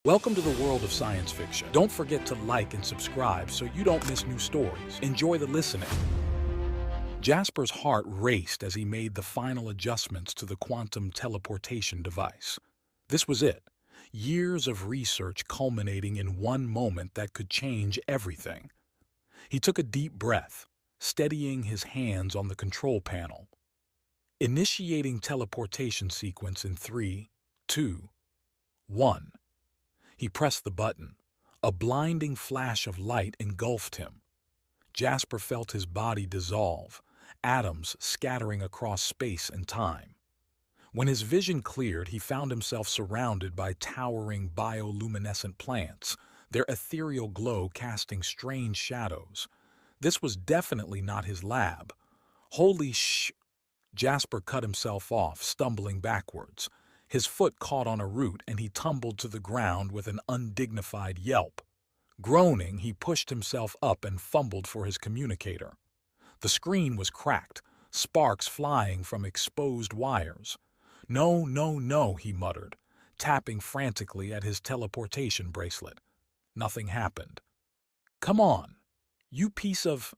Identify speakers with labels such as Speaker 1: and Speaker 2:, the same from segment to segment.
Speaker 1: Welcome to the world of science fiction. Don't forget to like and subscribe so you don't miss new stories. Enjoy the listening. Jasper's heart raced as he made the final adjustments to the quantum teleportation device. This was it. Years of research culminating in one moment that could change everything. He took a deep breath, steadying his hands on the control panel. Initiating teleportation sequence in 3, 2, 1. He pressed the button. A blinding flash of light engulfed him. Jasper felt his body dissolve, atoms scattering across space and time. When his vision cleared, he found himself surrounded by towering bioluminescent plants, their ethereal glow casting strange shadows. This was definitely not his lab. Holy sh... Jasper cut himself off, stumbling backwards. His foot caught on a root and he tumbled to the ground with an undignified yelp. Groaning, he pushed himself up and fumbled for his communicator. The screen was cracked, sparks flying from exposed wires. No, no, no, he muttered, tapping frantically at his teleportation bracelet. Nothing happened. Come on, you piece of...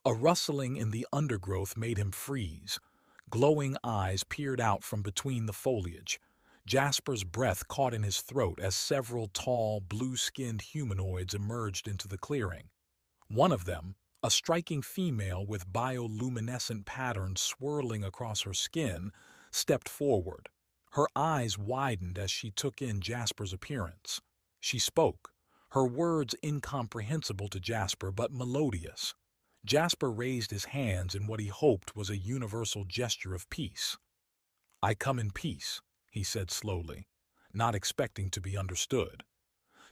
Speaker 1: A rustling in the undergrowth made him freeze. Glowing eyes peered out from between the foliage. Jasper's breath caught in his throat as several tall, blue-skinned humanoids emerged into the clearing. One of them, a striking female with bioluminescent patterns swirling across her skin, stepped forward. Her eyes widened as she took in Jasper's appearance. She spoke, her words incomprehensible to Jasper but melodious. Jasper raised his hands in what he hoped was a universal gesture of peace. "I come in peace," he said slowly, not expecting to be understood.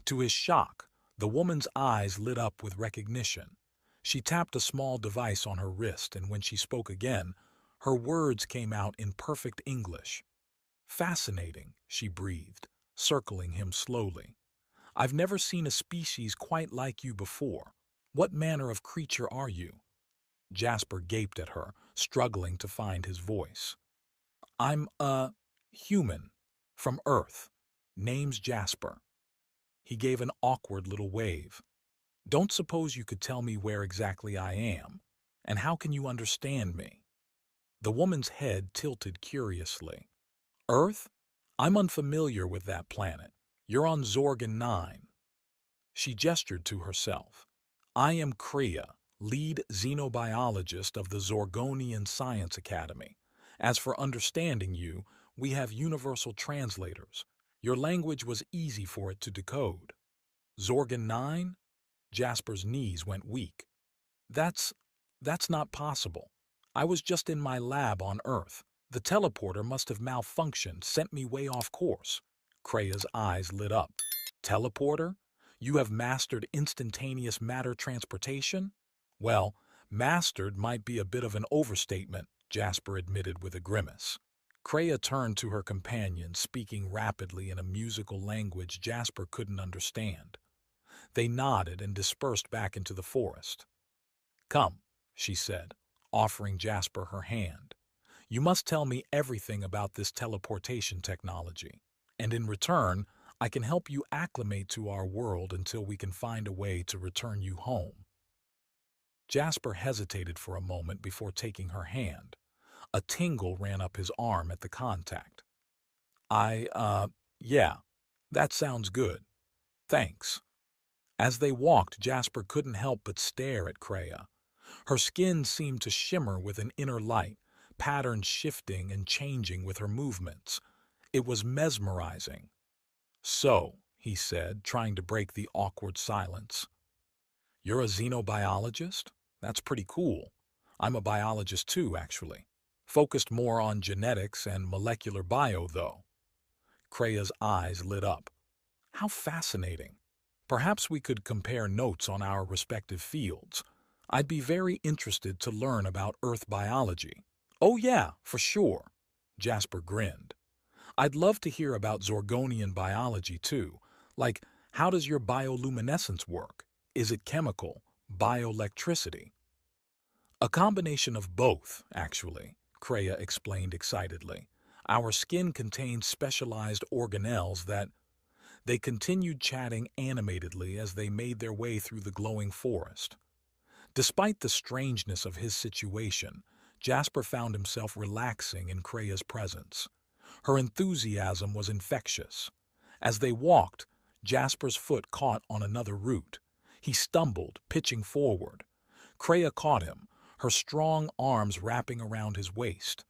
Speaker 1: To his shock, the woman's eyes lit up with recognition. She tapped a small device on her wrist, and when she spoke again, her words came out in perfect English. "Fascinating," she breathed, circling him slowly. "I've never seen a species quite like you before. What manner of creature are you?" Jasper gaped at her, struggling to find his voice. "I'm a human, from Earth. Name's Jasper." He gave an awkward little wave. "Don't suppose you could tell me where exactly I am? And how can you understand me?" The woman's head tilted curiously. "Earth? I'm unfamiliar with that planet. You're on Zorgon 9. She gestured to herself. "I am Kriya, lead xenobiologist of the Zorgonian Science Academy. As for understanding you, we have universal translators. Your language was easy for it to decode." "Zorgon 9? Jasper's knees went weak. That's not possible. I was just in my lab on Earth. The teleporter must have malfunctioned, sent me way off course." Krea's eyes lit up. "Teleporter? You have mastered instantaneous matter transportation?" "Well, mastered might be a bit of an overstatement," Jasper admitted with a grimace. Krea turned to her companion, speaking rapidly in a musical language Jasper couldn't understand. They nodded and dispersed back into the forest. "Come," she said, offering Jasper her hand. "You must tell me everything about this teleportation technology, and in return, I can help you acclimate to our world until we can find a way to return you home." Jasper hesitated for a moment before taking her hand. A tingle ran up his arm at the contact. Yeah, that sounds good. Thanks." As they walked, Jasper couldn't help but stare at Krea. Her skin seemed to shimmer with an inner light, patterns shifting and changing with her movements. It was mesmerizing. "So," he said, trying to break the awkward silence. "You're a xenobiologist? That's pretty cool. I'm a biologist too, actually. Focused more on genetics and molecular bio, though." Krea's eyes lit up. "How fascinating. Perhaps we could compare notes on our respective fields. I'd be very interested to learn about Earth biology." "Oh yeah, for sure." Jasper grinned. "I'd love to hear about Zorgonian biology too. Like, how does your bioluminescence work? Is it chemical, bioelectricity?" "A combination of both, actually," Krea explained excitedly. "Our skin contains specialized organelles that They continued chatting animatedly as they made their way through the glowing forest. Despite the strangeness of his situation, Jasper found himself relaxing in Krea's presence. Her enthusiasm was infectious. As they walked, Jasper's foot caught on another root. He stumbled, pitching forward. Krea caught him, her strong arms wrapping around his waist.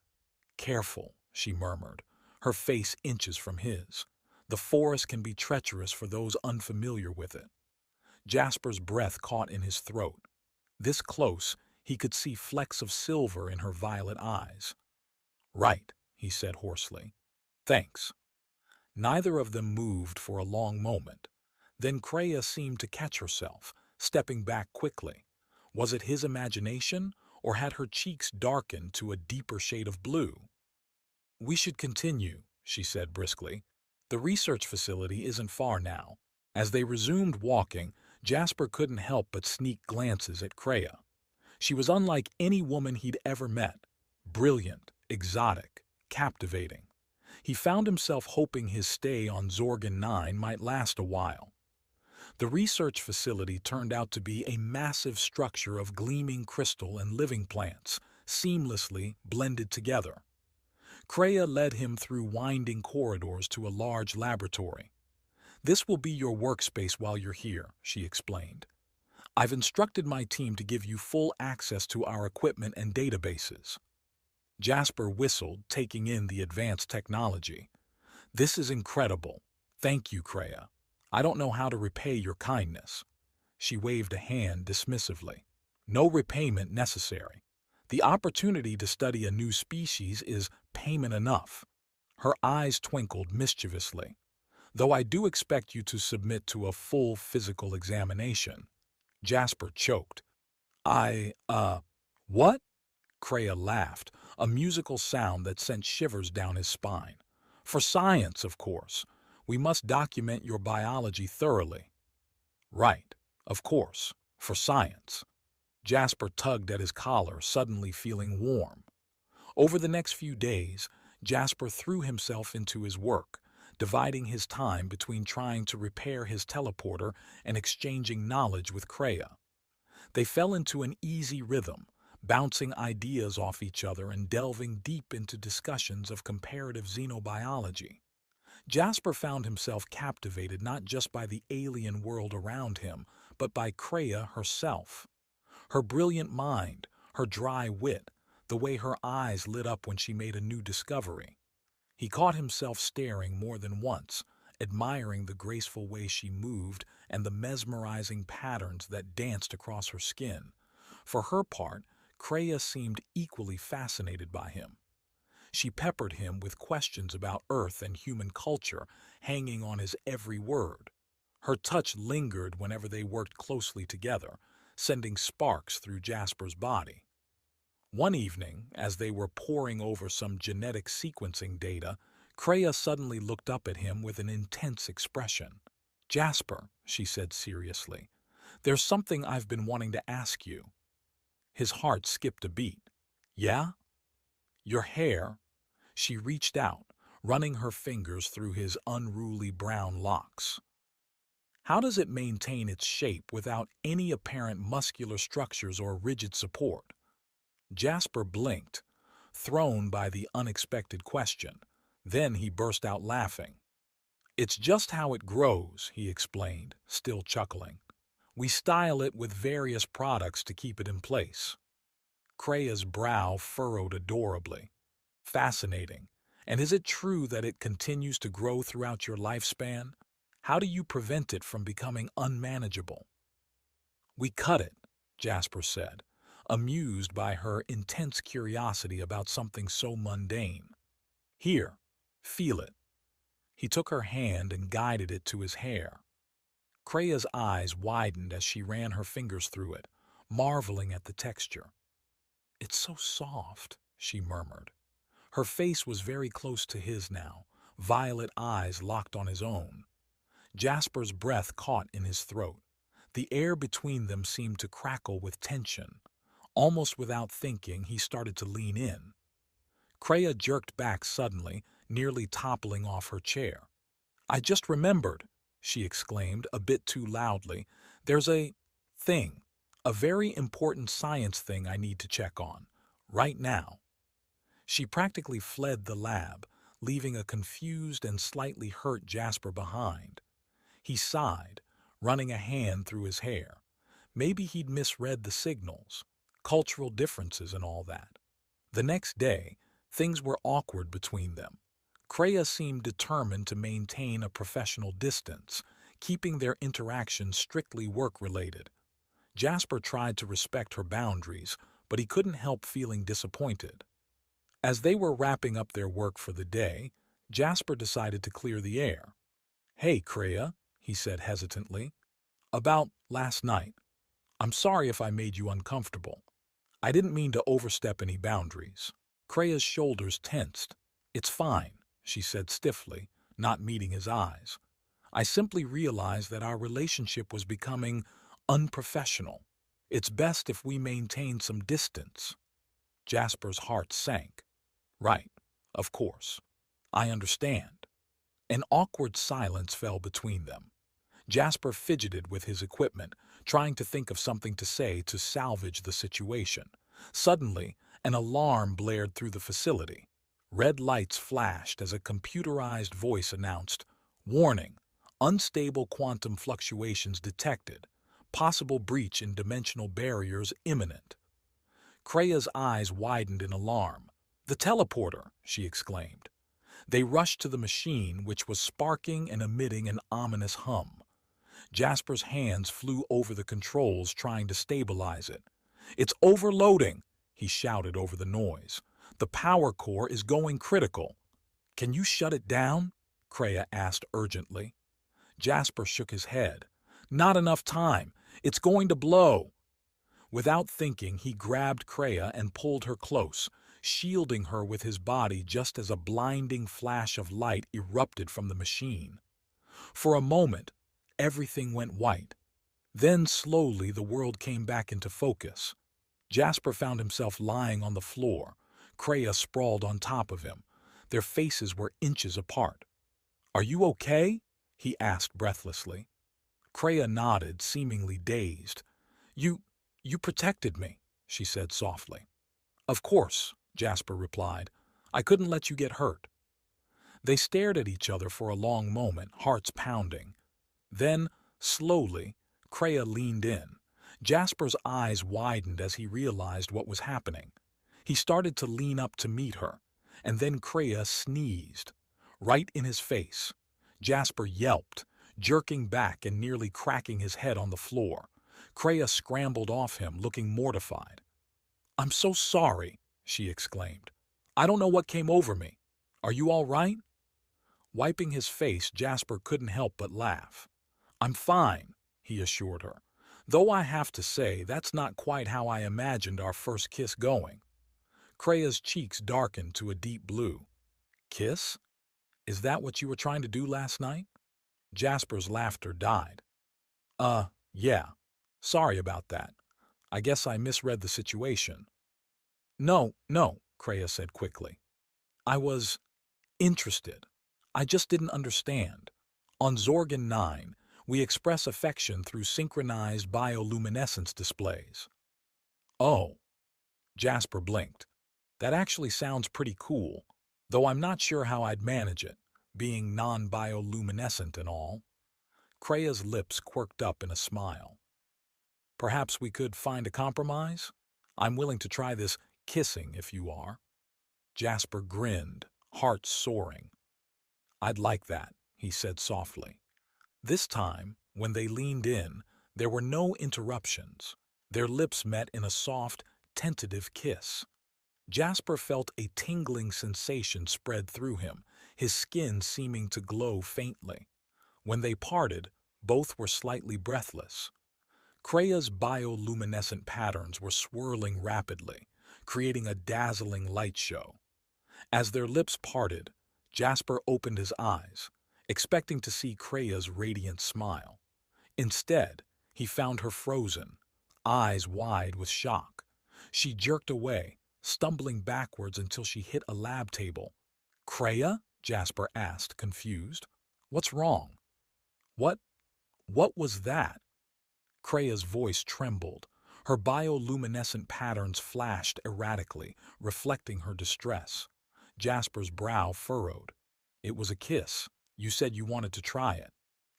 Speaker 1: "Careful," she murmured, her face inches from his. "The forest can be treacherous for those unfamiliar with it." Jasper's breath caught in his throat. This close, he could see flecks of silver in her violet eyes. "Right," he said hoarsely. "Thanks." Neither of them moved for a long moment. Then Krea seemed to catch herself, stepping back quickly. Was it his imagination, or had her cheeks darkened to a deeper shade of blue? "We should continue," she said briskly. "The research facility isn't far now." As they resumed walking, Jasper couldn't help but sneak glances at Krea. She was unlike any woman he'd ever met. Brilliant, exotic, captivating. He found himself hoping his stay on Zorgon 9 might last a while. The research facility turned out to be a massive structure of gleaming crystal and living plants, seamlessly blended together. Krea led him through winding corridors to a large laboratory. "This will be your workspace while you're here," she explained. "I've instructed my team to give you full access to our equipment and databases." Jasper whistled, taking in the advanced technology. "This is incredible. Thank you, Krea. I don't know how to repay your kindness." She waved a hand dismissively. "No repayment necessary. The opportunity to study a new species is payment enough." Her eyes twinkled mischievously. "Though I do expect you to submit to a full physical examination." Jasper choked. What?" Krea laughed, a musical sound that sent shivers down his spine. "For science, of course. We must document your biology thoroughly." "Right, of course, for science." Jasper tugged at his collar, suddenly feeling warm. Over the next few days, Jasper threw himself into his work, dividing his time between trying to repair his teleporter and exchanging knowledge with Krea. They fell into an easy rhythm, bouncing ideas off each other and delving deep into discussions of comparative xenobiology. Jasper found himself captivated not just by the alien world around him, but by Krea herself. Her brilliant mind, her dry wit, the way her eyes lit up when she made a new discovery. He caught himself staring more than once, admiring the graceful way she moved and the mesmerizing patterns that danced across her skin. For her part, Krea seemed equally fascinated by him. She peppered him with questions about Earth and human culture, hanging on his every word. Her touch lingered whenever they worked closely together, sending sparks through Jasper's body. One evening, as they were poring over some genetic sequencing data, Krea suddenly looked up at him with an intense expression. "Jasper," she said seriously, "there's something I've been wanting to ask you." His heart skipped a beat. "Yeah?" "Your hair." She reached out, running her fingers through his unruly brown locks. "How does it maintain its shape without any apparent muscular structures or rigid support?" Jasper blinked, thrown by the unexpected question. Then he burst out laughing. "It's just how it grows," he explained, still chuckling. "We style it with various products to keep it in place." Krea's brow furrowed adorably. "Fascinating. And is it true that it continues to grow throughout your lifespan? How do you prevent it from becoming unmanageable?" "We cut it," Jasper said, amused by her intense curiosity about something so mundane. "Here, feel it." He took her hand and guided it to his hair. Krea's eyes widened as she ran her fingers through it, marveling at the texture. "It's so soft," she murmured. Her face was very close to his now, violet eyes locked on his own. Jasper's breath caught in his throat. The air between them seemed to crackle with tension. Almost without thinking, he started to lean in. Krea jerked back suddenly, nearly toppling off her chair. "I just remembered." she exclaimed a bit too loudly. There's a thing, a very important science thing I need to check on, right now. She practically fled the lab, leaving a confused and slightly hurt Jasper behind. He sighed, running a hand through his hair. Maybe he'd misread the signals, cultural differences and all that. The next day, things were awkward between them. Kreia seemed determined to maintain a professional distance, keeping their interaction strictly work-related. Jasper tried to respect her boundaries, but he couldn't help feeling disappointed. As they were wrapping up their work for the day, Jasper decided to clear the air. "Hey, Kreia," he said hesitantly. "About last night. I'm sorry if I made you uncomfortable. I didn't mean to overstep any boundaries." Kreia's shoulders tensed. "It's fine," she said stiffly, not meeting his eyes. "I simply realized that our relationship was becoming unprofessional. It's best if we maintain some distance." Jasper's heart sank. "Right, of course. I understand." An awkward silence fell between them. Jasper fidgeted with his equipment, trying to think of something to say to salvage the situation. Suddenly, an alarm blared through the facility. Red lights flashed as a computerized voice announced, "Warning, unstable quantum fluctuations detected. Possible breach in dimensional barriers imminent." Kreia's eyes widened in alarm. "The teleporter!" she exclaimed. They rushed to the machine, which was sparking and emitting an ominous hum. Jasper's hands flew over the controls, trying to stabilize it. "It's overloading!" he shouted over the noise. "The power core is going critical." "Can you shut it down?" Kreia asked urgently. Jasper shook his head. "Not enough time. It's going to blow." Without thinking, he grabbed Kreia and pulled her close, shielding her with his body just as a blinding flash of light erupted from the machine. For a moment, everything went white. Then slowly the world came back into focus. Jasper found himself lying on the floor. Kreia sprawled on top of him. Their faces were inches apart. "Are you okay?" he asked breathlessly. Kreia nodded, seemingly dazed. You protected me," she said softly. "Of course," Jasper replied. "I couldn't let you get hurt." They stared at each other for a long moment, hearts pounding. Then, slowly, Kreia leaned in. Jasper's eyes widened as he realized what was happening. He started to lean up to meet her, and then Kreia sneezed. Right in his face. Jasper yelped, jerking back and nearly cracking his head on the floor. Kreia scrambled off him, looking mortified. "I'm so sorry," she exclaimed. "I don't know what came over me. Are you all right?" Wiping his face, Jasper couldn't help but laugh. "I'm fine," he assured her. "Though I have to say, that's not quite how I imagined our first kiss going." Kreia's cheeks darkened to a deep blue. "Kiss? Is that what you were trying to do last night?" Jasper's laughter died. Yeah. Sorry about that. I guess I misread the situation." No, Kreia said quickly. "I was interested. I just didn't understand. On Zorgon 9, we express affection through synchronized bioluminescence displays." "Oh," Jasper blinked. "That actually sounds pretty cool, though I'm not sure how I'd manage it, being non-bioluminescent and all." Kreia's lips quirked up in a smile. "Perhaps we could find a compromise? I'm willing to try this kissing if you are." Jasper grinned, heart soaring. "I'd like that," he said softly. This time, when they leaned in, there were no interruptions. Their lips met in a soft, tentative kiss. Jasper felt a tingling sensation spread through him, his skin seeming to glow faintly. When they parted, both were slightly breathless. Kreia's bioluminescent patterns were swirling rapidly, creating a dazzling light show. As their lips parted, Jasper opened his eyes, expecting to see Kreia's radiant smile. Instead, he found her frozen, eyes wide with shock. She jerked away, stumbling backwards until she hit a lab table. "Kreia?" Jasper asked, confused. "What's wrong?" What, what was that? Krea's voice trembled. Her bioluminescent patterns flashed erratically, reflecting her distress. Jasper's brow furrowed. It was a kiss. You said you wanted to try it.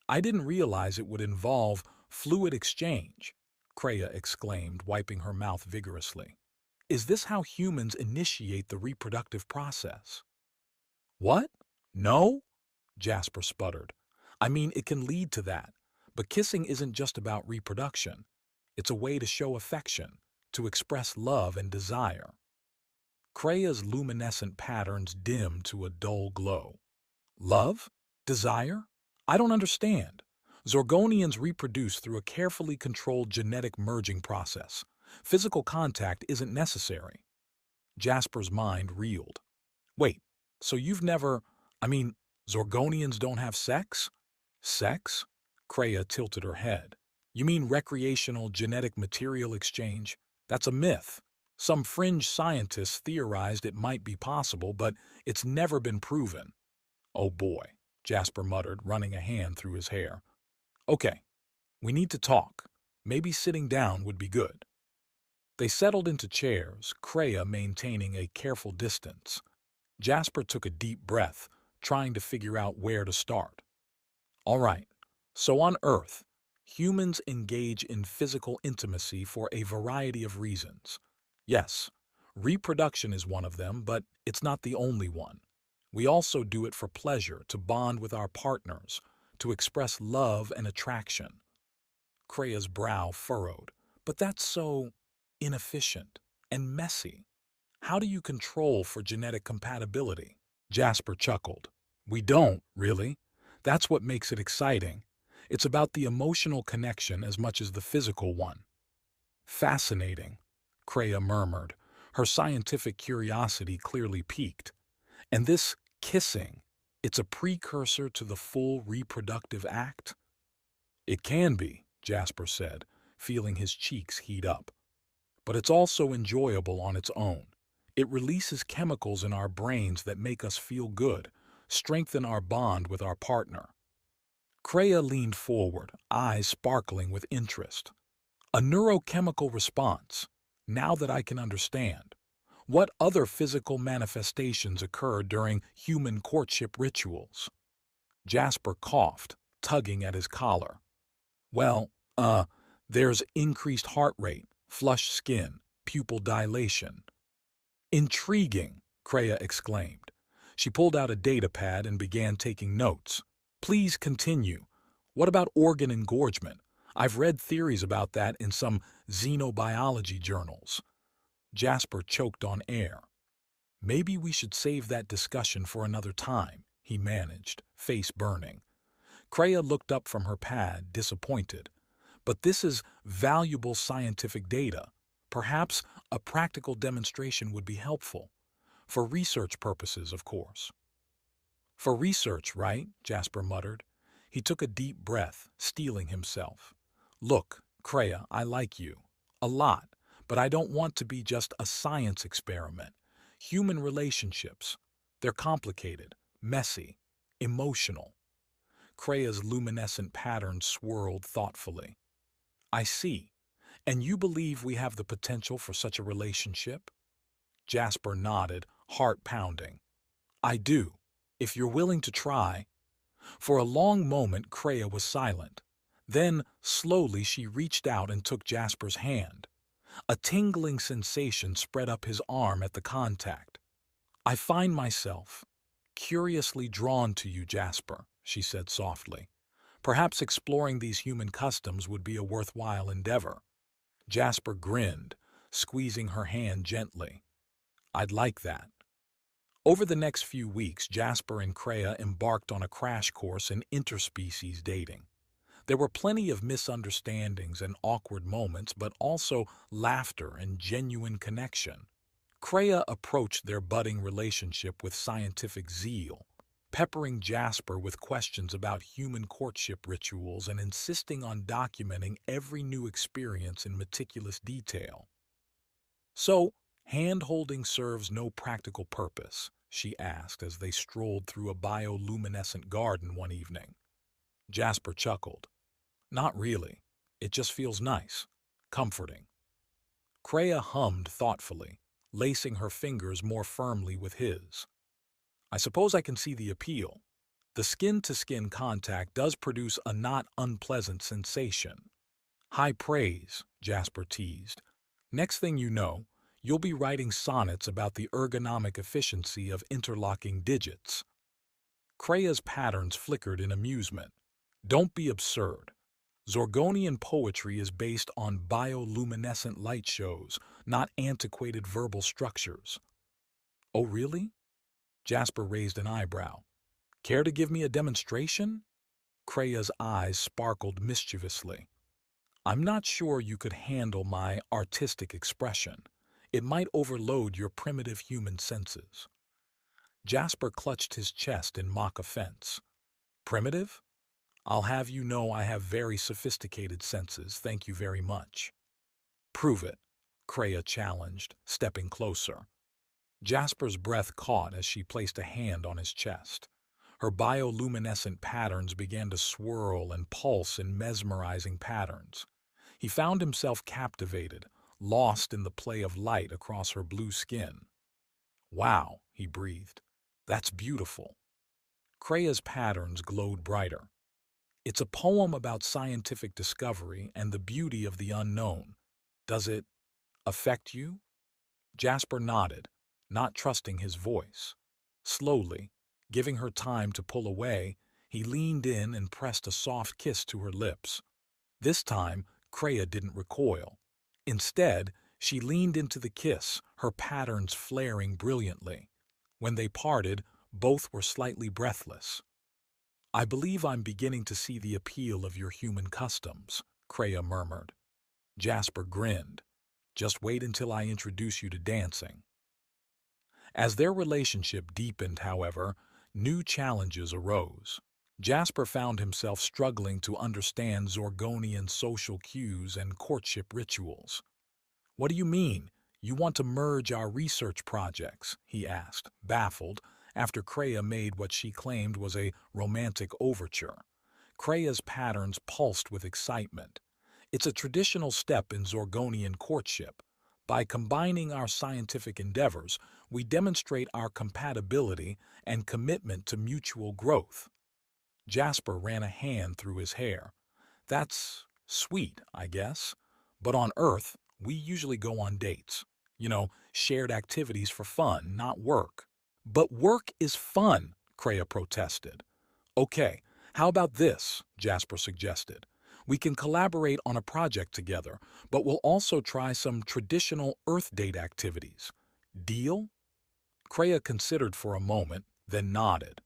Speaker 1: I didn't realize it would involve fluid exchange, Krea exclaimed, wiping her mouth vigorously. Is this how humans initiate the reproductive process? What? No? Jasper sputtered. I mean, it can lead to that, but kissing isn't just about reproduction. It's a way to show affection, to express love and desire. Krea's luminescent patterns dimmed to a dull glow. Love? Desire? I don't understand. Zorgonians reproduce through a carefully controlled genetic merging process. Physical contact isn't necessary. Jasper's mind reeled. Wait, so you've never... I mean, Zorgonians don't have sex? Sex? Krea tilted her head. You mean recreational genetic material exchange? That's a myth. Some fringe scientists theorized it might be possible, but it's never been proven. Oh boy, Jasper muttered, running a hand through his hair. Okay, we need to talk. Maybe sitting down would be good. They settled into chairs, Krea maintaining a careful distance. Jasper took a deep breath, trying to figure out where to start. All right, so on Earth, humans engage in physical intimacy for a variety of reasons. Yes, reproduction is one of them, but it's not the only one. We also do it for pleasure, to bond with our partners, to express love and attraction. Krea's brow furrowed. But that's so inefficient and messy. How do you control for genetic compatibility? Jasper chuckled. We don't, really. That's what makes it exciting. It's about the emotional connection as much as the physical one. Fascinating, Krea murmured, her scientific curiosity clearly piqued. And this kissing, it's a precursor to the full reproductive act? It can be, Jasper said, feeling his cheeks heat up. But it's also enjoyable on its own. It releases chemicals in our brains that make us feel good, strengthen our bond with our partner. Krea leaned forward, eyes sparkling with interest. A neurochemical response. Now that I can understand. What other physical manifestations occur during human courtship rituals? Jasper coughed, tugging at his collar. Well, there's increased heart rate, flushed skin, pupil dilation. Intriguing, Krea exclaimed. She pulled out a data pad and began taking notes. Please continue. What about organ engorgement? I've read theories about that in some xenobiology journals. Jasper choked on air. Maybe we should save that discussion for another time, he managed, face burning. Krea looked up from her pad, disappointed. But this is valuable scientific data. Perhaps a practical demonstration would be helpful. For research purposes, of course. For research, right? Jasper muttered. He took a deep breath, steeling himself. Look, Krea, I like you. A lot. But I don't want to be just a science experiment. Human relationships. They're complicated, messy, emotional. Krea's luminescent pattern swirled thoughtfully. I see. And you believe we have the potential for such a relationship? Jasper nodded, heart pounding. I do, if you're willing to try. For a long moment, Krea was silent. Then, slowly, she reached out and took Jasper's hand. A tingling sensation spread up his arm at the contact. I find myself curiously drawn to you, Jasper, she said softly. Perhaps exploring these human customs would be a worthwhile endeavor. Jasper grinned, squeezing her hand gently. I'd like that. Over the next few weeks, Jasper and Krea embarked on a crash course in interspecies dating. There were plenty of misunderstandings and awkward moments, but also laughter and genuine connection. Krea approached their budding relationship with scientific zeal, peppering Jasper with questions about human courtship rituals and insisting on documenting every new experience in meticulous detail. So, hand-holding serves no practical purpose, she asked as they strolled through a bioluminescent garden one evening. Jasper chuckled. Not really. It just feels nice. Comforting. Kreia hummed thoughtfully, lacing her fingers more firmly with his. I suppose I can see the appeal. The skin-to-skin contact does produce a not unpleasant sensation. High praise, Jasper teased. Next thing you know, you'll be writing sonnets about the ergonomic efficiency of interlocking digits. Kreia's patterns flickered in amusement. Don't be absurd. Zorgonian poetry is based on bioluminescent light shows, not antiquated verbal structures. Oh, really? Jasper raised an eyebrow. Care to give me a demonstration? Kreia's eyes sparkled mischievously. I'm not sure you could handle my artistic expression. It might overload your primitive human senses. Jasper clutched his chest in mock offense. Primitive? I'll have you know I have very sophisticated senses, thank you very much. Prove it, Kreia challenged, stepping closer. Jasper's breath caught as she placed a hand on his chest. Her bioluminescent patterns began to swirl and pulse in mesmerizing patterns. He found himself captivated, lost in the play of light across her blue skin. Wow, he breathed. That's beautiful. Kreia's patterns glowed brighter. It's a poem about scientific discovery and the beauty of the unknown. Does it affect you? Jasper nodded, not trusting his voice. Slowly, giving her time to pull away, he leaned in and pressed a soft kiss to her lips. This time, Kreia didn't recoil. Instead, she leaned into the kiss, her patterns flaring brilliantly. When they parted, both were slightly breathless. I believe I'm beginning to see the appeal of your human customs, Kreia murmured. Jasper grinned. Just wait until I introduce you to dancing. As their relationship deepened, however, new challenges arose. Jasper found himself struggling to understand Zorgonian social cues and courtship rituals. What do you mean? You want to merge our research projects? He asked, baffled, after Kreia made what she claimed was a romantic overture. Kreia's patterns pulsed with excitement. It's a traditional step in Zorgonian courtship. By combining our scientific endeavors, we demonstrate our compatibility and commitment to mutual growth. Jasper ran a hand through his hair. That's sweet, I guess. But on Earth, we usually go on dates. Shared activities for fun, not work. But work is fun, Kreia protested. Okay, how about this, Jasper suggested. We can collaborate on a project together, but we'll also try some traditional Earth date activities. Deal? Kreia considered for a moment, then nodded.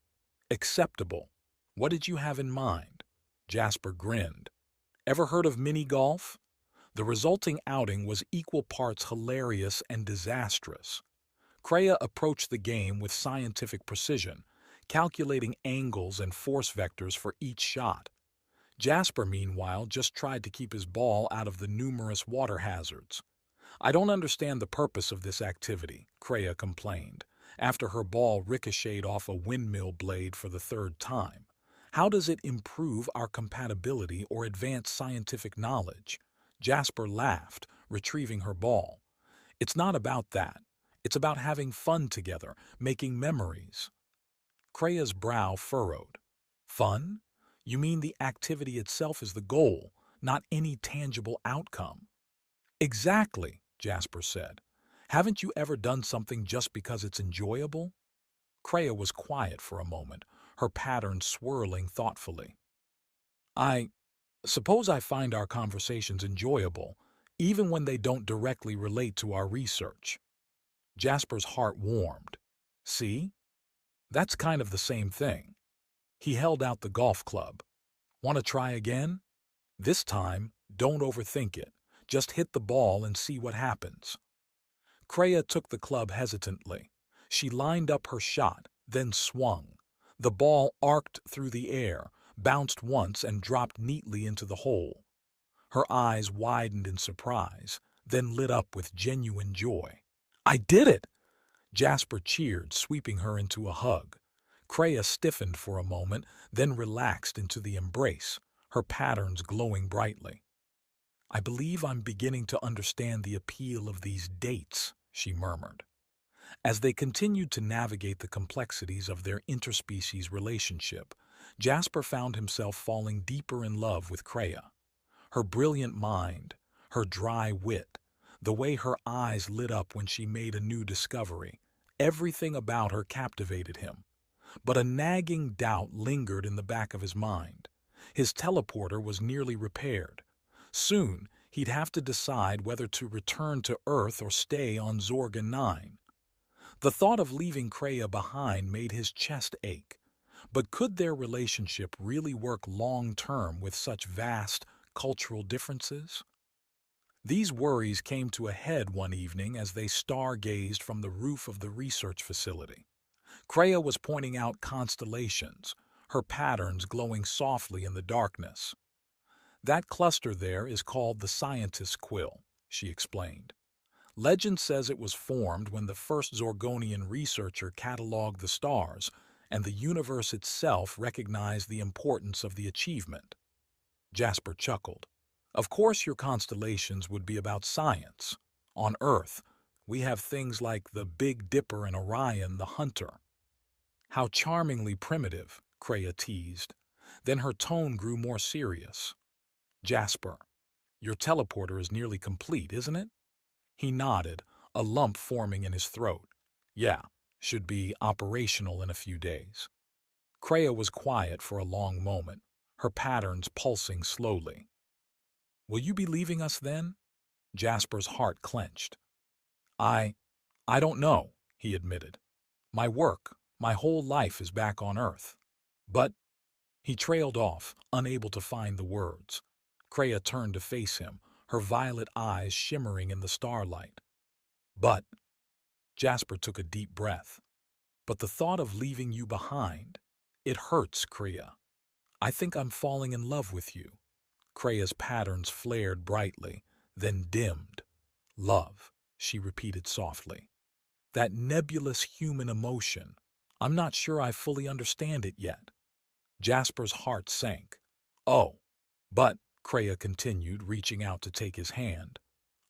Speaker 1: Acceptable. What did you have in mind? Jasper grinned. Ever heard of mini-golf? The resulting outing was equal parts hilarious and disastrous. Kreia approached the game with scientific precision, calculating angles and force vectors for each shot. Jasper, meanwhile, just tried to keep his ball out of the numerous water hazards. I don't understand the purpose of this activity, Kreia complained, after her ball ricocheted off a windmill blade for the third time. How does it improve our compatibility or advance scientific knowledge? Jasper laughed, retrieving her ball. It's not about that. It's about having fun together, making memories. Kreia's brow furrowed. Fun? You mean the activity itself is the goal, not any tangible outcome? Exactly, Jasper said. Haven't you ever done something just because it's enjoyable? Kreia was quiet for a moment, her patterns swirling thoughtfully. I suppose I find our conversations enjoyable, even when they don't directly relate to our research. Jasper's heart warmed. See? That's kind of the same thing. He held out the golf club. Want to try again? This time, don't overthink it. Just hit the ball and see what happens. Kreia took the club hesitantly. She lined up her shot, then swung. The ball arced through the air, bounced once and dropped neatly into the hole. Her eyes widened in surprise, then lit up with genuine joy. I did it! Jasper cheered, sweeping her into a hug. Kreia stiffened for a moment, then relaxed into the embrace, her patterns glowing brightly. "I believe I'm beginning to understand the appeal of these dates," she murmured. As they continued to navigate the complexities of their interspecies relationship, Jasper found himself falling deeper in love with Kreia. Her brilliant mind, her dry wit, the way her eyes lit up when she made a new discovery, everything about her captivated him. But a nagging doubt lingered in the back of his mind. His teleporter was nearly repaired. Soon, he'd have to decide whether to return to Earth or stay on Zorgon 9. The thought of leaving Kreia behind made his chest ache. But could their relationship really work long-term with such vast cultural differences? These worries came to a head one evening as they stargazed from the roof of the research facility. Kreia was pointing out constellations, her patterns glowing softly in the darkness. "That cluster there is called the Scientist's Quill," she explained. "Legend says it was formed when the first Zorgonian researcher cataloged the stars, and the universe itself recognized the importance of the achievement." Jasper chuckled. "Of course your constellations would be about science. On Earth, we have things like the Big Dipper and Orion the Hunter." "How charmingly primitive," Kreia teased. Then her tone grew more serious. "Jasper, your teleporter is nearly complete, isn't it?" He nodded, a lump forming in his throat. "Yeah, should be operational in a few days." Kreia was quiet for a long moment, her patterns pulsing slowly. "Will you be leaving us then?" Jasper's heart clenched. I don't know," he admitted. "My work, my whole life is back on Earth." "But—" He trailed off, unable to find the words. Kreia turned to face him, her violet eyes shimmering in the starlight. "But—" Jasper took a deep breath. "But the thought of leaving you behind, it hurts, Kreia. I think I'm falling in love with you." Kreia's patterns flared brightly, then dimmed. "Love," she repeated softly. "That nebulous human emotion. I'm not sure I fully understand it yet." Jasper's heart sank. "Oh, but," Kreia continued, reaching out to take his hand,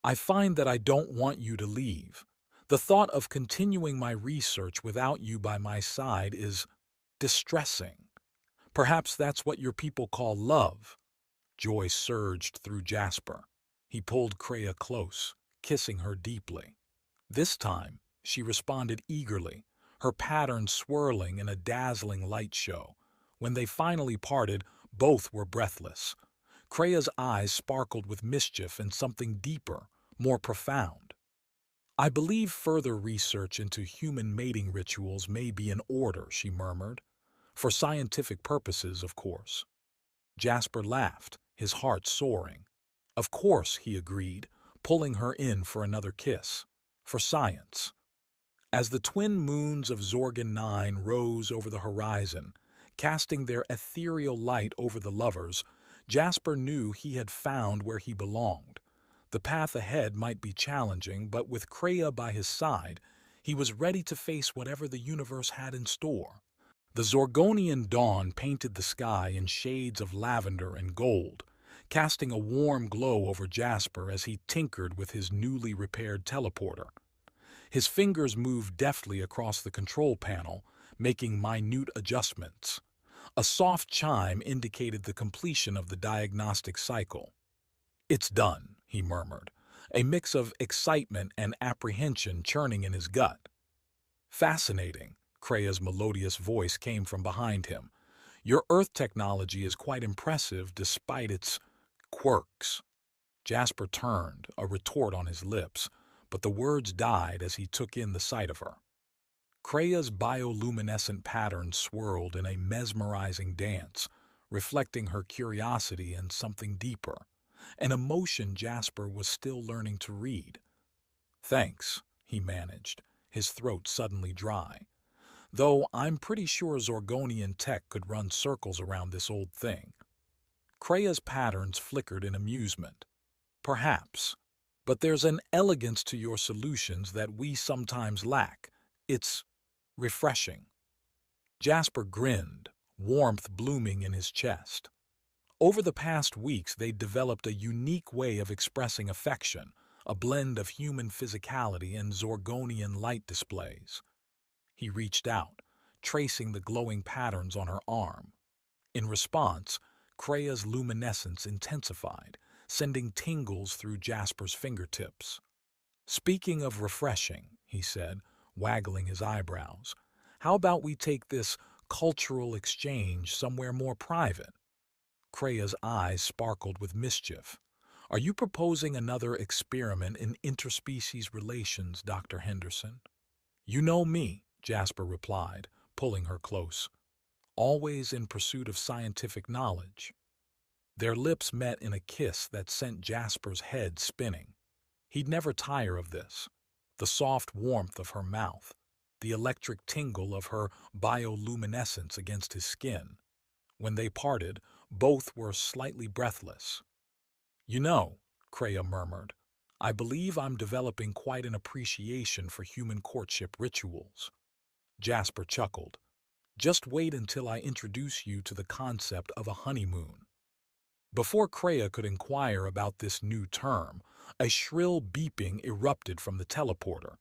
Speaker 1: "I find that I don't want you to leave. The thought of continuing my research without you by my side is distressing. Perhaps that's what your people call love." Joy surged through Jasper. He pulled Kreia close, kissing her deeply. This time, she responded eagerly, her patterns swirling in a dazzling light show. When they finally parted, both were breathless. Kreia's eyes sparkled with mischief and something deeper, more profound. "I believe further research into human mating rituals may be in order," she murmured. "For scientific purposes, of course." Jasper laughed, his heart soaring. "Of course," he agreed, pulling her in for another kiss. "For science." As the twin moons of Zorgon 9 rose over the horizon, casting their ethereal light over the lovers, Jasper knew he had found where he belonged. The path ahead might be challenging, but with Kreia by his side, he was ready to face whatever the universe had in store. The Zorgonian dawn painted the sky in shades of lavender and gold, casting a warm glow over Jasper as he tinkered with his newly repaired teleporter. His fingers moved deftly across the control panel, making minute adjustments. A soft chime indicated the completion of the diagnostic cycle. "It's done," he murmured, a mix of excitement and apprehension churning in his gut. "Fascinating," Kreia's melodious voice came from behind him. "Your Earth technology is quite impressive despite its quirks." Jasper turned, a retort on his lips, but the words died as he took in the sight of her. Kreia's bioluminescent patterns swirled in a mesmerizing dance, reflecting her curiosity and something deeper, an emotion Jasper was still learning to read. "Thanks," he managed, his throat suddenly dry. "Though I'm pretty sure Zorgonian tech could run circles around this old thing." Kreia's patterns flickered in amusement. "Perhaps. But there's an elegance to your solutions that we sometimes lack. It's refreshing." Jasper grinned, warmth blooming in his chest. Over the past weeks, they'd developed a unique way of expressing affection, a blend of human physicality and Zorgonian light displays. He reached out, tracing the glowing patterns on her arm. In response, Krea's luminescence intensified, sending tingles through Jasper's fingertips. "Speaking of refreshing," he said, waggling his eyebrows, "how about we take this cultural exchange somewhere more private?" Krea's eyes sparkled with mischief. "Are you proposing another experiment in interspecies relations, Dr. Henderson?" "You know me," Jasper replied, pulling her close. "Always in pursuit of scientific knowledge." Their lips met in a kiss that sent Jasper's head spinning. He'd never tire of this. The soft warmth of her mouth, the electric tingle of her bioluminescence against his skin. When they parted, both were slightly breathless. "You know," Crea murmured, "I believe I'm developing quite an appreciation for human courtship rituals." Jasper chuckled. "Just wait until I introduce you to the concept of a honeymoon." Before Crea could inquire about this new term, a shrill beeping erupted from the teleporter.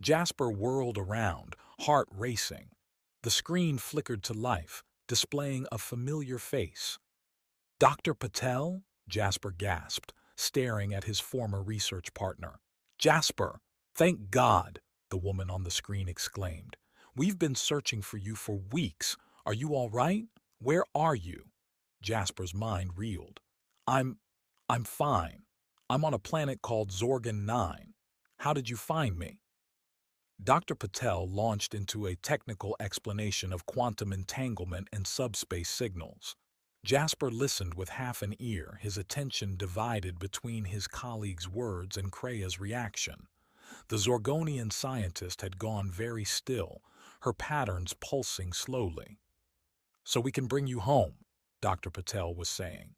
Speaker 1: Jasper whirled around, heart racing. The screen flickered to life, displaying a familiar face. "Dr. Patel?" Jasper gasped, staring at his former research partner. "Jasper! Thank God!" the woman on the screen exclaimed. "We've been searching for you for weeks. Are you all right? Where are you?" Jasper's mind reeled. I'm fine. I'm on a planet called Zorgon 9. How did you find me?" Dr. Patel launched into a technical explanation of quantum entanglement and subspace signals. Jasper listened with half an ear, his attention divided between his colleague's words and Krea's reaction. The Zorgonian scientist had gone very still, her patterns pulsing slowly. "So we can bring you home," Dr. Patel was saying.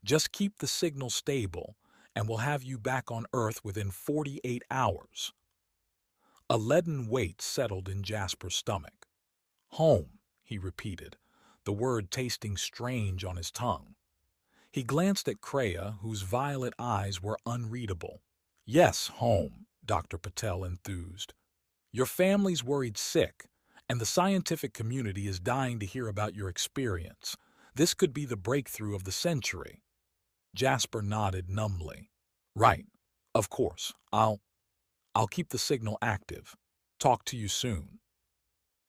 Speaker 1: "Just keep the signal stable, and we'll have you back on Earth within 48 hours. A leaden weight settled in Jasper's stomach. "Home," he repeated, the word tasting strange on his tongue. He glanced at Crea, whose violet eyes were unreadable. "Yes, home," Dr. Patel enthused. "Your family's worried sick, and the scientific community is dying to hear about your experience. This could be the breakthrough of the century." Jasper nodded numbly. "Right. Of course. I'll keep the signal active. Talk to you soon."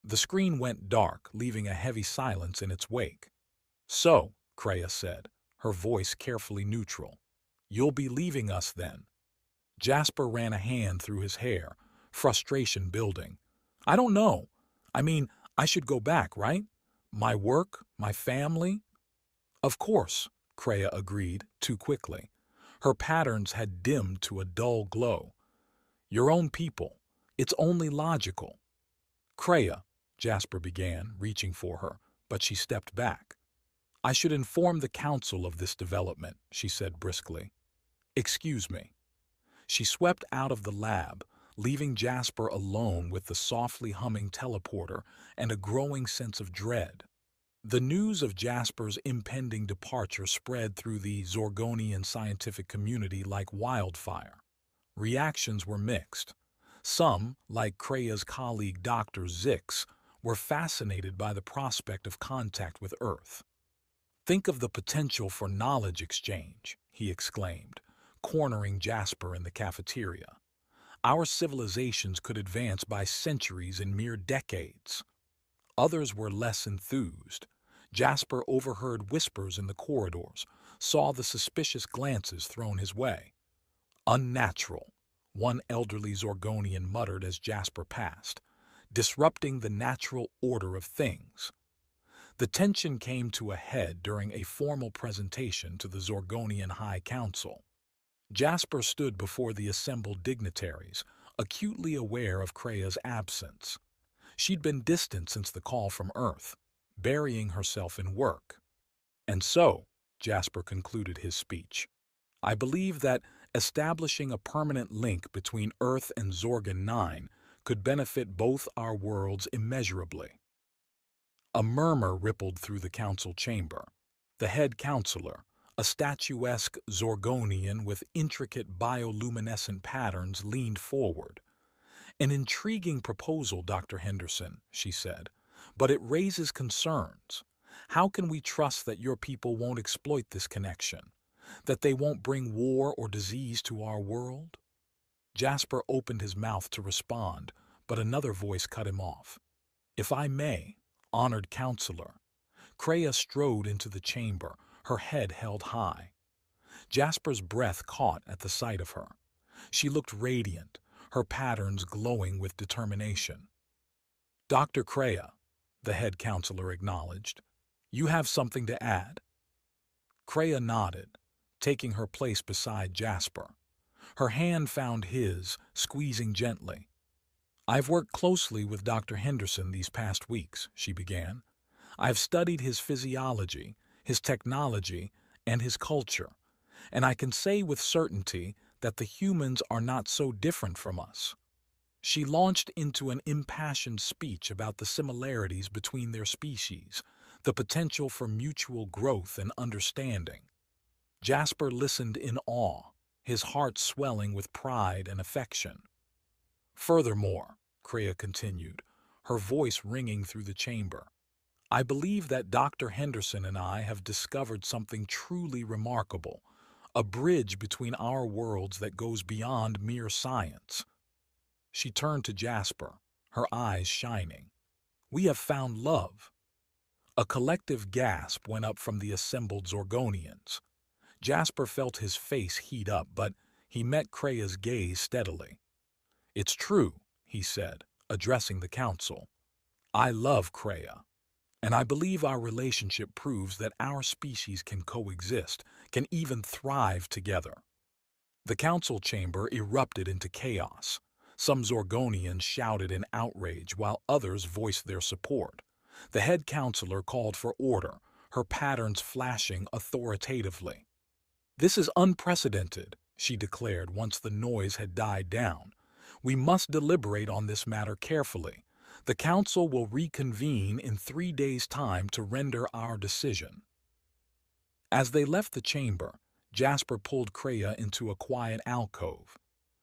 Speaker 1: The screen went dark, leaving a heavy silence in its wake. "So," Crea said, her voice carefully neutral, "you'll be leaving us then?" Jasper ran a hand through his hair, frustration building. "I don't know. I mean, I should go back, right? My work, my family." "Of course," Crea agreed, too quickly. Her patterns had dimmed to a dull glow. "Your own people. It's only logical." "Crea," Jasper began, reaching for her, but she stepped back. "I should inform the council of this development," she said briskly. "Excuse me." She swept out of the lab, leaving Jasper alone with the softly humming teleporter and a growing sense of dread. The news of Jasper's impending departure spread through the Zorgonian scientific community like wildfire. Reactions were mixed. Some, like Krea's colleague Dr. Zix, were fascinated by the prospect of contact with Earth. "Think of the potential for knowledge exchange," he exclaimed, cornering Jasper in the cafeteria. "Our civilizations could advance by centuries in mere decades." Others were less enthused. Jasper overheard whispers in the corridors, saw the suspicious glances thrown his way. "Unnatural," one elderly Zorgonian muttered as Jasper passed, "disrupting the natural order of things." The tension came to a head during a formal presentation to the Zorgonian High Council. Jasper stood before the assembled dignitaries, acutely aware of Krea's absence. She'd been distant since the call from Earth, burying herself in work. "And so," Jasper concluded his speech, "I believe that establishing a permanent link between Earth and Zorgon 9 could benefit both our worlds immeasurably." A murmur rippled through the council chamber. The head counselor, a statuesque Zorgonian with intricate bioluminescent patterns, leaned forward. "An intriguing proposal, Dr. Henderson," she said, "but it raises concerns. How can we trust that your people won't exploit this connection? That they won't bring war or disease to our world?" Jasper opened his mouth to respond, but another voice cut him off. "If I may, honored counselor." Kreia strode into the chamber, her head held high. Jasper's breath caught at the sight of her. She looked radiant, her patterns glowing with determination. "Dr. Kreia," the head counselor acknowledged, "you have something to add?" Kreia nodded, taking her place beside Jasper. Her hand found his, squeezing gently. "I've worked closely with Dr. Henderson these past weeks," she began. "I've studied his physiology, his technology, and his culture, and I can say with certainty that the humans are not so different from us." She launched into an impassioned speech about the similarities between their species, the potential for mutual growth and understanding. Jasper listened in awe, his heart swelling with pride and affection. "Furthermore," Kreia continued, her voice ringing through the chamber, "I believe that Dr. Henderson and I have discovered something truly remarkable, a bridge between our worlds that goes beyond mere science." She turned to Jasper, her eyes shining. "We have found love." A collective gasp went up from the assembled Zorgonians. Jasper felt his face heat up, but he met Kreia's gaze steadily. "It's true," he said, addressing the council. "I love Kreia, and I believe our relationship proves that our species can coexist, can even thrive together." The council chamber erupted into chaos. Some Zorgonians shouted in outrage, while others voiced their support. The head counselor called for order, her patterns flashing authoritatively. "This is unprecedented," she declared once the noise had died down. "We must deliberate on this matter carefully. The council will reconvene in 3 days' time to render our decision." As they left the chamber, Jasper pulled Kreia into a quiet alcove.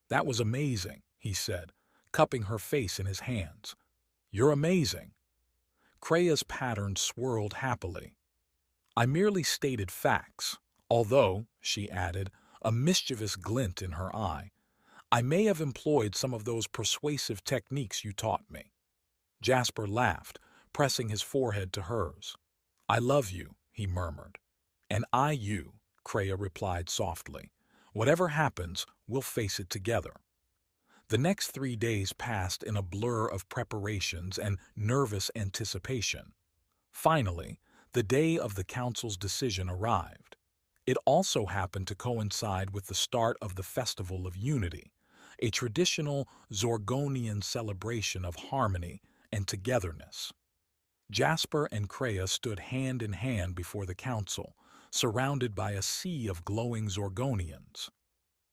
Speaker 1: "That was amazing," he said, cupping her face in his hands. "You're amazing." Kreia's pattern swirled happily. "I merely stated facts, although," she added, a mischievous glint in her eye, "I may have employed some of those persuasive techniques you taught me." Jasper laughed, pressing his forehead to hers. "I love you," he murmured. "And I you," Kreia replied softly. "Whatever happens, we'll face it together." The next 3 days passed in a blur of preparations and nervous anticipation. Finally, the day of the council's decision arrived. It also happened to coincide with the start of the Festival of Unity, a traditional Zorgonian celebration of harmony and togetherness. Jasper and Kreia stood hand in hand before the council, surrounded by a sea of glowing Zorgonians.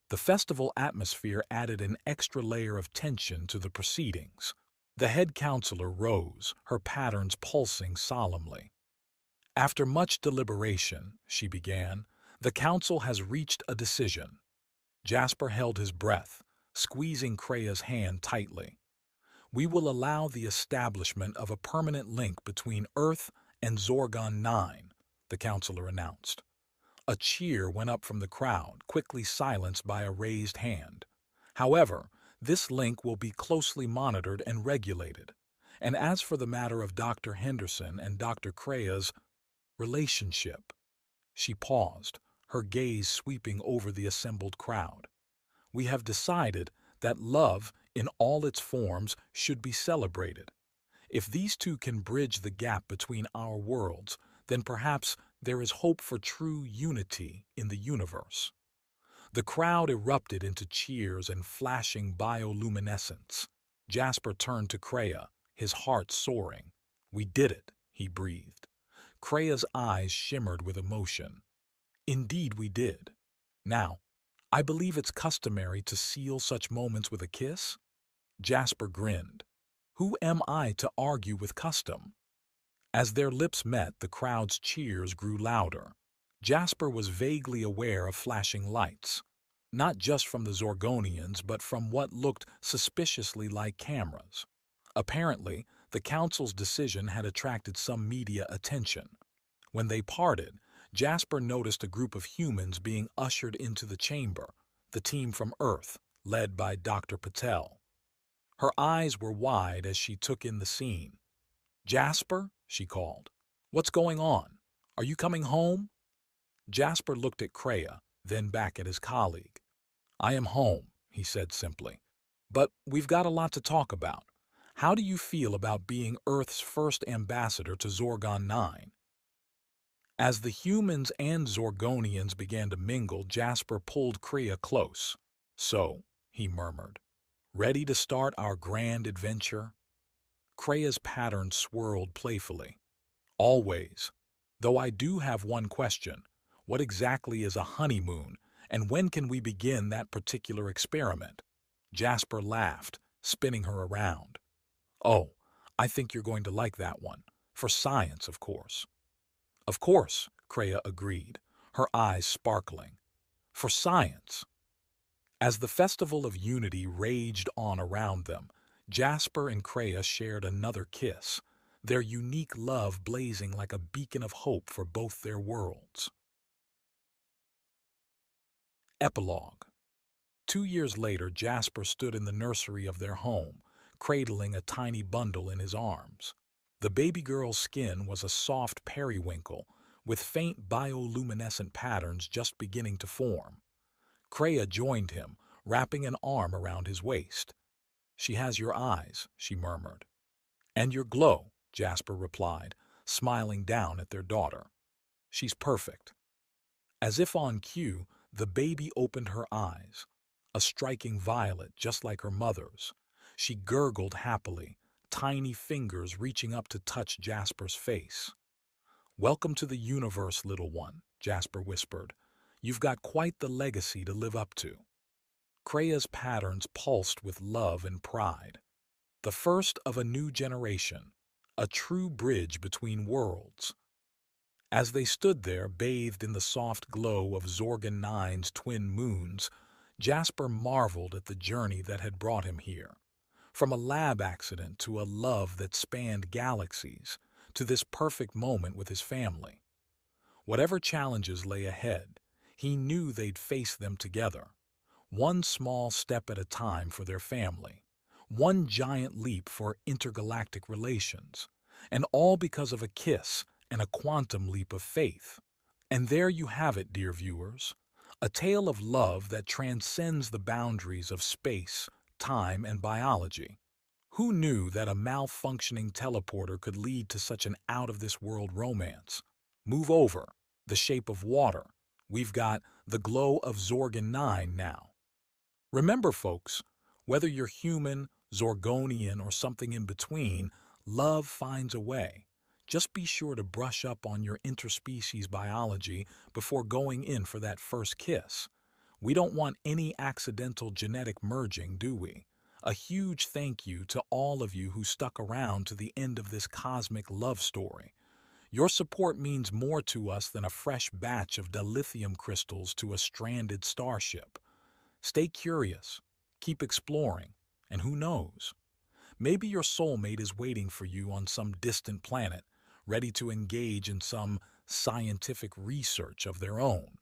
Speaker 1: The festival atmosphere added an extra layer of tension to the proceedings. The head counselor rose, her patterns pulsing solemnly. "After much deliberation," she began, "the council has reached a decision." Jasper held his breath, squeezing Kreia's hand tightly. "We will allow the establishment of a permanent link between Earth and Zorgon 9, the counselor announced. A cheer went up from the crowd, quickly silenced by a raised hand. "However, this link will be closely monitored and regulated. And as for the matter of Dr. Henderson and Dr. Kreia's relationship," she paused, her gaze sweeping over the assembled crowd, "we have decided that love, in all its forms, should be celebrated. If these two can bridge the gap between our worlds, then perhaps there is hope for true unity in the universe." The crowd erupted into cheers and flashing bioluminescence. Jasper turned to Kreia, his heart soaring. "We did it," he breathed. Kreia's eyes shimmered with emotion. "Indeed we did. Now, I believe it's customary to seal such moments with a kiss?" Jasper grinned. "Who am I to argue with custom?" As their lips met, the crowd's cheers grew louder. Jasper was vaguely aware of flashing lights, not just from the Zorgonians, but from what looked suspiciously like cameras. Apparently, the council's decision had attracted some media attention. When they parted, Jasper noticed a group of humans being ushered into the chamber, the team from Earth, led by Dr. Patel. Her eyes were wide as she took in the scene. "Jasper," she called. "What's going on? Are you coming home?" Jasper looked at Kreia, then back at his colleague. "I am home," he said simply. "But we've got a lot to talk about. How do you feel about being Earth's first ambassador to Zorgon 9? As the humans and Zorgonians began to mingle, Jasper pulled Kreia close. "So," he murmured, "ready to start our grand adventure?" Kreia's pattern swirled playfully. "Always. Though I do have one question. What exactly is a honeymoon, and when can we begin that particular experiment?" Jasper laughed, spinning her around. "Oh, I think you're going to like that one. For science, of course." "Of course," Kreia agreed, her eyes sparkling. "For science." As the Festival of Unity raged on around them, Jasper and Kreia shared another kiss, their unique love blazing like a beacon of hope for both their worlds. Epilogue. 2 years later, Jasper stood in the nursery of their home, cradling a tiny bundle in his arms. The baby girl's skin was a soft periwinkle, with faint bioluminescent patterns just beginning to form. Kreia joined him, wrapping an arm around his waist. "She has your eyes," she murmured. "And your glow," Jasper replied, smiling down at their daughter. "She's perfect." As if on cue, the baby opened her eyes, a striking violet just like her mother's. She gurgled happily, tiny fingers reaching up to touch Jasper's face. "Welcome to the universe, little one," Jasper whispered. "You've got quite the legacy to live up to." Kreia's patterns pulsed with love and pride. The first of a new generation, a true bridge between worlds. As they stood there, bathed in the soft glow of Zorgon 9's twin moons, Jasper marveled at the journey that had brought him here. From a lab accident to a love that spanned galaxies, to this perfect moment with his family. Whatever challenges lay ahead, he knew they'd face them together. One small step at a time for their family. One giant leap for intergalactic relations. And all because of a kiss and a quantum leap of faith. And there you have it, dear viewers. A tale of love that transcends the boundaries of space, time, and biology. Who knew that a malfunctioning teleporter could lead to such an out-of-this-world romance? Move over, the shape of water. We've got the glow of Zorgon 9 now. Remember, folks, whether you're human, Zorgonian, or something in between, love finds a way. Just be sure to brush up on your interspecies biology before going in for that first kiss. We don't want any accidental genetic merging, do we? A huge thank you to all of you who stuck around to the end of this cosmic love story. Your support means more to us than a fresh batch of dilithium crystals to a stranded starship. Stay curious, keep exploring, and who knows? Maybe your soulmate is waiting for you on some distant planet, ready to engage in some scientific research of their own.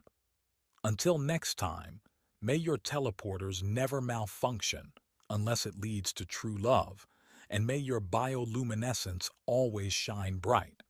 Speaker 1: Until next time, may your teleporters never malfunction unless it leads to true love, and may your bioluminescence always shine bright.